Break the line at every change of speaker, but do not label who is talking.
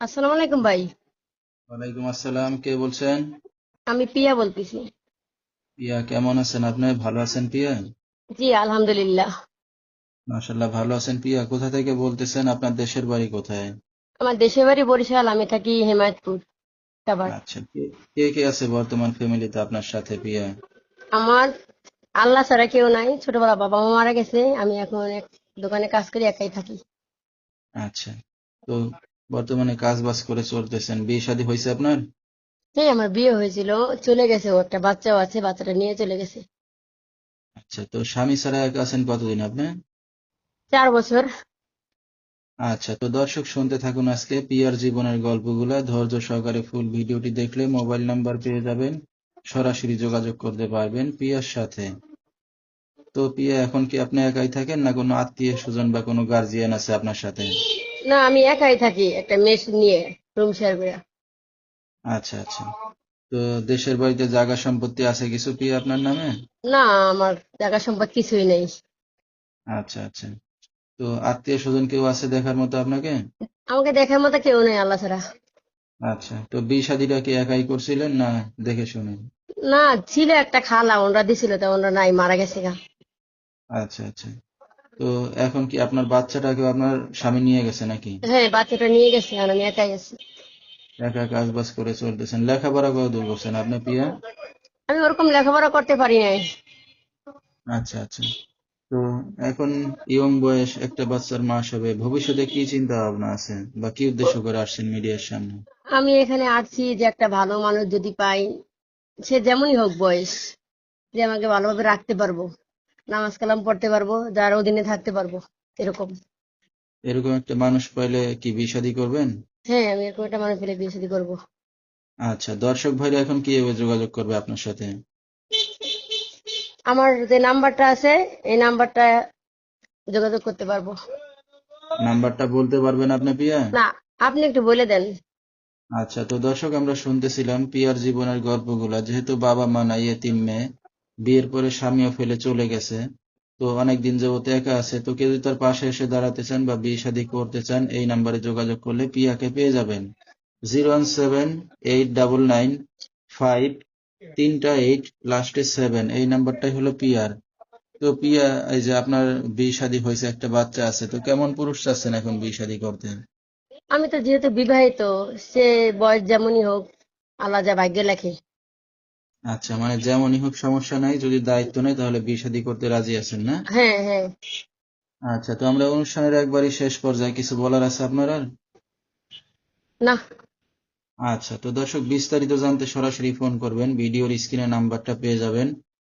আসসালামু আলাইকুম ভাই।
ওয়ালাইকুম আসসালাম। কে বলছেন?
আমি পিয়া বলতেছি।
পিয়া, কেমন আছেন আপনি? ভালো আছেন পিয়া?
জি আলহামদুলিল্লাহ।
মাশাল্লাহ, ভালো আছেন পিয়া। কোথা থেকে বলতেছেন? আপনার দেশের বাড়ি কোথায়?
আমার দেশের বাড়ি বরিশাল, আমি থাকি হেমায়তপুর, সাভার।
আচ্ছা, কে কে কে আছে বর্তমান ফ্যামিলিতে আপনার সাথে পিয়া?
আমার আল্লাহ ছাড়া কেউ নাই, ছোটবেলা বাবা মা মারা গেছে, আমি এখন এক দোকানে কাজ করি, একাই থাকি।
আচ্ছা, তো বর্তমানে কাজ বাজ করে চলতেছেন। বিয়ে শাদী হয়েছে আপনার?
হ্যাঁ, আমার বিয়ে হয়েছিল, চলে গেছে, ও একটা বাচ্চাও আছে, বাচ্চাটা নিয়ে চলে গেছে।
আচ্ছা, তো স্বামী ছাড়া একা আছেন কতদিন আপনি?
4 বছর।
আচ্ছা, তো দর্শক শুনতে থাকুন আজকে পিয়ার জীবনের গল্পগুলা। ধৈর্য সহকারে ফুল ভিডিওটি দেখলে মোবাইল নাম্বার পেয়ে যাবেন, সরাসরি যোগাযোগ করতে পারবেন পিয়ার সাথে। তো পিয়া, এখন কি আপনি একাই থাকেন না কোনো আত্মীয় স্বজন বা কোনো গার্জিয়ান আছে আপনার সাথে?
না, আমি একাই থাকি, একটা মেস নিয়ে, রুম শেয়ার করে।
আচ্ছা আচ্ছা। তো দেশের বাড়িতে জায়গা সম্পত্তি আছে কিছু পিয়া আপনার নামে?
না, আমার জায়গা সম্পদ কিছুই নেই।
আচ্ছা আচ্ছা। তো আত্মীয় স্বজন কেউ আছে দেখার মতো আপনাকে?
আমাকে দেখার মতো কেউ নেই আল্লাহ ছাড়া।
আচ্ছা, তো বিয়ে শাদীটা কি একাই করছিলেন না দেখে শুনে?
না, ছিল একটা খালা, ওনরা দিছিল, তো ওনরা নাই, মারা গেছে গা।
আচ্ছা আচ্ছা। তো এখন কি আপনার বাচ্চাটাকে আপনার স্বামী নিয়ে গেছে নাকি?
হ্যাঁ, বাচ্চাটা নিয়ে গেছে, আর আমি একাই আছি।
একা কাজ বাজ করে চলতেছেন। লেখাপড়া কত দূর করছেন আপনি পিয়া?
আমি ওরকম লেখাপড়া করতে পারি নাই।
আচ্ছা আচ্ছা। তো এখন ইয়ং বয়স একটা বাচ্চার মা হিসেবে ভবিষ্যতে কি চিন্তা ভাবনা আছে বা কি উদ্দেশ্য করে আসছেন মিডিয়ার সামনে?
আমি এখানে আসছি যে একটা ভালো মানুষ যদি পাই, সে যেমনই হোক বয়স, যে আমাকে ভালোভাবে রাখতে পারবো, নামাজ কালাম পড়তে পারবো, যার অধীনে থাকতে পারবো, এরকম।
এরকম একটা মানুষ পাইলে কি বিয়ে শাদী করবেন?
হ্যাঁ, আমি এরকম একটা মানুষ পেলে বিয়ে শাদী করবো।
আচ্ছা, দর্শক ভাইরা এখন কিভাবে যোগাযোগ করবে আপনার সাথে?
আমার যে নাম্বারটা আছে, এই নাম্বারটা যোগাযোগ করতে পারবো।
নাম্বারটা বলতে পারবেন আপনি পিয়া?
না, আপনি একটু বলে দেন।
আচ্ছা, তো দর্শক আমরা শুনতেছিলাম পিয়ার জীবনের গল্পগুলা। যেহেতু বাবা মা নাই, এতিম মেয়ে, বিয়ের পরে স্বামীও ফেলে চলে গেছে, তো অনেকদিন যাবত একা আছে। তো কেউ যদি তার পাশে এসে দাঁড়াতে চান বা বিয়ে শাদী করতে চান, এই নাম্বারে যোগাযোগ করলে পিয়াকে পেয়ে যাবেন। 017-899-5 তিনটা 8 লাস্টে 7, এই নাম্বারটাই হলো পিয়ার। তো পিয়া, এই যে আপনার বিয়ে শাদী হয়েছে, একটা বাচ্চা আছে, তো কেমন পুরুষ চাচ্ছেন এখন বিয়ে শাদী করতে?
আমি তো যেহেতু বিবাহিত, সে বয়স যেমনই হোক, আল্লাহ যা ভাগ্যে লেখে।
আচ্ছা, মানে যেমনই হোক সমস্যা নাই, যদি দায়িত্ব নেই তাহলে বিয়ে শাদী করতে রাজি আছেন না?
হ্যাঁ হ্যাঁ।
আচ্ছা, তো আমরা অনুষ্ঠানের একবারই শেষ পর্যায়ে কিছু বলার আছে আপনার আর?
না।
আচ্ছা, তো দর্শক বিস্তারিত জানতে সরাসরি ফোন করবেন, ভিডিওর স্ক্রিনে নাম্বারটা পেয়ে যাবেন।